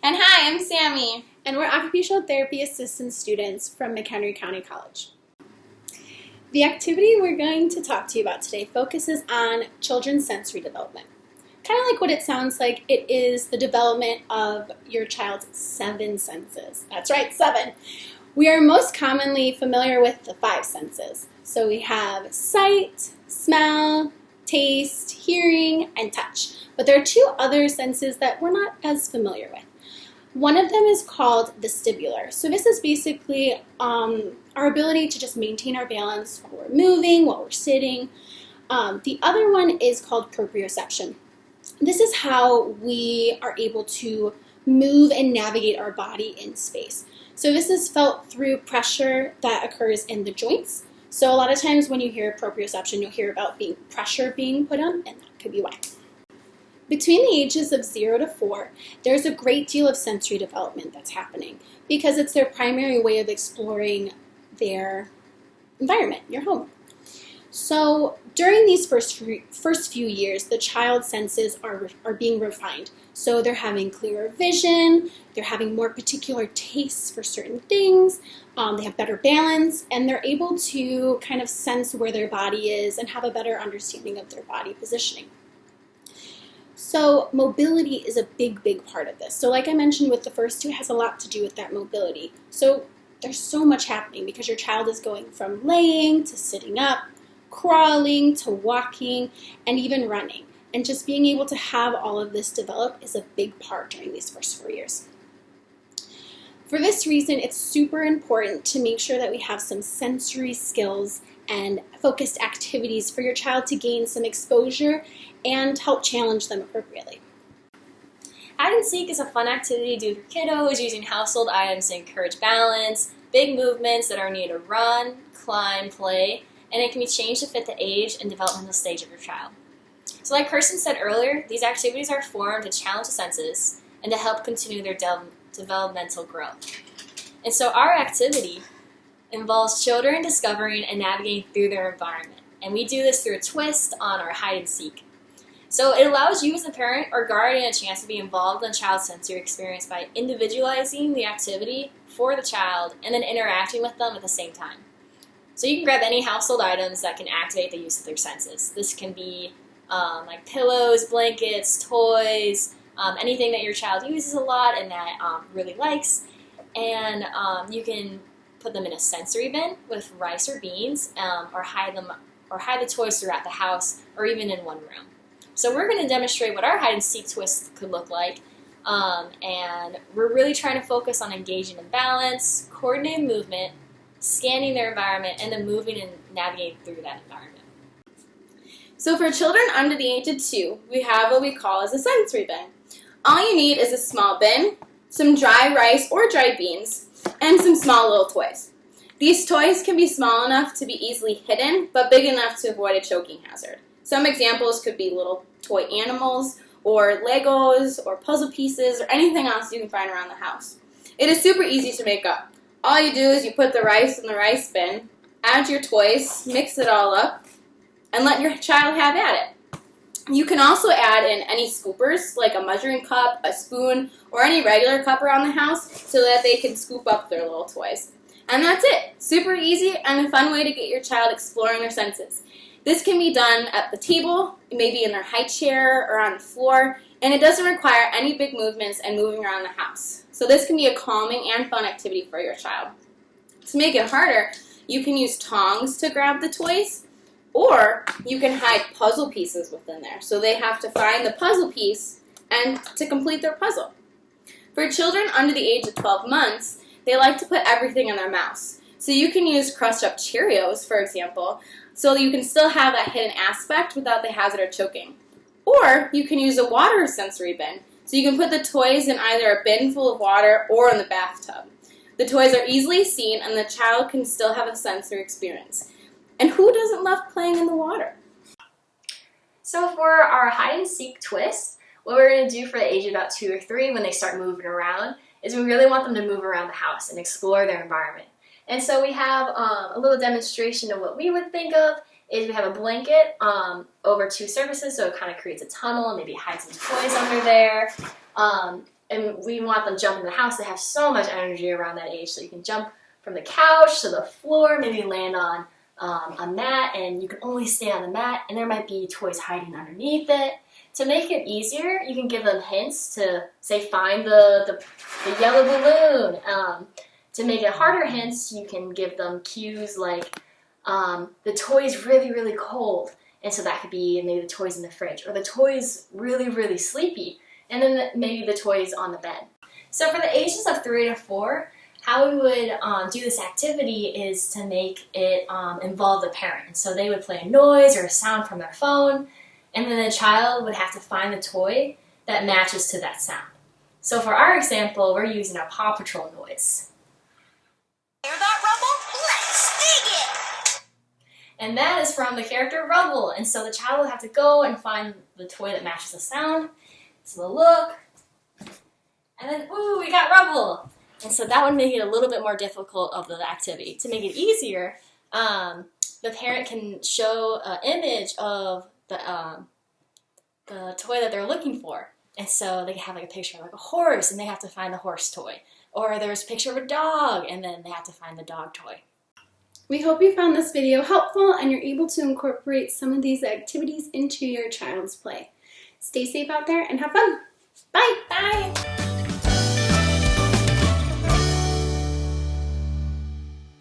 And hi, I'm Sammy. And we're occupational therapy assistant students from McHenry County College. The activity we're going to talk to you about today focuses on children's sensory development. Kind of like what it sounds like, it is the development of your child's 7 senses. That's right, 7. We are most commonly familiar with the 5 senses. So we have sight, smell, taste, hearing, and touch. But there are 2 other senses that we're not as familiar with. One of them is called vestibular. So this is basically our ability to just maintain our balance while we're moving, while we're sitting. The other one is called proprioception. This is how we are able to move and navigate our body in space. So this is felt through pressure that occurs in the joints. So a lot of times when you hear proprioception, you'll hear about pressure being put on, and that could be why. Between the ages of 0 to 4, there's a great deal of sensory development that's happening because it's their primary way of exploring their environment, your home. So during these first few years, the child's senses are being refined. So they're having clearer vision, they're having more particular tastes for certain things, they have better balance, and they're able to kind of sense where their body is and have a better understanding of their body positioning. So mobility is a big part of this. So like I mentioned with the first 2, it has a lot to do with that mobility. So there's so much happening because your child is going from laying to sitting up, crawling to walking, and even running. And just being able to have all of this develop is a big part during these first 4 years. For this reason, it's super important to make sure that we have some sensory skills and focused activities for your child to gain some exposure and help challenge them appropriately. Hide and seek is a fun activity to do for kiddos using household items to encourage balance, big movements that are needed to run, climb, play, and it can be changed to fit the age and developmental stage of your child. So like Kirsten said earlier, these activities are formed to challenge the senses and to help continue their developmental growth. And so our activity involves children discovering and navigating through their environment. And we do this through a twist on our hide and seek. So it allows you as a parent or guardian a chance to be involved in the child's sensory experience by individualizing the activity for the child and then interacting with them at the same time. So you can grab any household items that can activate the use of their senses. This can be like pillows, blankets, toys, anything that your child uses a lot and that really likes. And you can put them in a sensory bin with rice or beans, or hide the toys throughout the house, or even in one room. So we're going to demonstrate what our hide and seek twist could look like, and we're really trying to focus on engaging in balance, coordinated movement, scanning their environment, and then moving and navigating through that environment. So for children under the age of 2, we have what we call as a sensory bin. All you need is a small bin, some dry rice or dried beans, and some small little toys. These toys can be small enough to be easily hidden, but big enough to avoid a choking hazard. Some examples could be little toy animals, or Legos, or puzzle pieces, or anything else you can find around the house. It is super easy to make up. All you do is you put the rice in the rice bin, add your toys, mix it all up, and let your child have at it. You can also add in any scoopers, like a measuring cup, a spoon, or any regular cup around the house so that they can scoop up their little toys. And that's it. Super easy and a fun way to get your child exploring their senses. This can be done at the table, maybe in their high chair or on the floor, and it doesn't require any big movements and moving around the house. So this can be a calming and fun activity for your child. To make it harder, you can use tongs to grab the toys, or you can hide puzzle pieces within there. So they have to find the puzzle piece and to complete their puzzle. For children under the age of 12 months, they like to put everything in their mouths. So you can use crushed up Cheerios, for example, so you can still have that hidden aspect without the hazard of choking. Or you can use a water sensory bin. So you can put the toys in either a bin full of water or in the bathtub. The toys are easily seen and the child can still have a sensory experience. And who doesn't love playing in the water? So for our hide and seek twist, what we're going to do for the age of about 2 or 3 when they start moving around is we really want them to move around the house and explore their environment. And so we have a little demonstration of what we would think of is we have a blanket over 2 surfaces, so it kind of creates a tunnel and maybe hide some toys under there. and we want them jumping in the house. They have so much energy around that age, so you can jump from the couch to the floor, maybe land on a mat, and you can only stay on the mat, and there might be toys hiding underneath it. To make it easier, you can give them hints to, say, find the yellow balloon. To make it harder hints, you can give them cues like the toy's really, really cold, and so that could be maybe the toy's in the fridge, or the toy's really, really sleepy, and then maybe the toy's on the bed. So for the ages of 3 to 4, how we would do this activity is to make it involve the parent. And so they would play a noise or a sound from their phone, and then the child would have to find the toy that matches to that sound. So for our example, we're using a Paw Patrol noise. Hear that, Rubble? Let's dig it! And that is from the character Rubble. And so the child will have to go and find the toy that matches the sound. So they'll look, and then, ooh, we got Rubble. And so that would make it a little bit more difficult of the activity. To make it easier, the parent can show an image of the toy that they're looking for. And so they can have like a picture of like a horse, and they have to find the horse toy. Or there's a picture of a dog, and then they have to find the dog toy. We hope you found this video helpful and you're able to incorporate some of these activities into your child's play. Stay safe out there and have fun. Bye! Bye!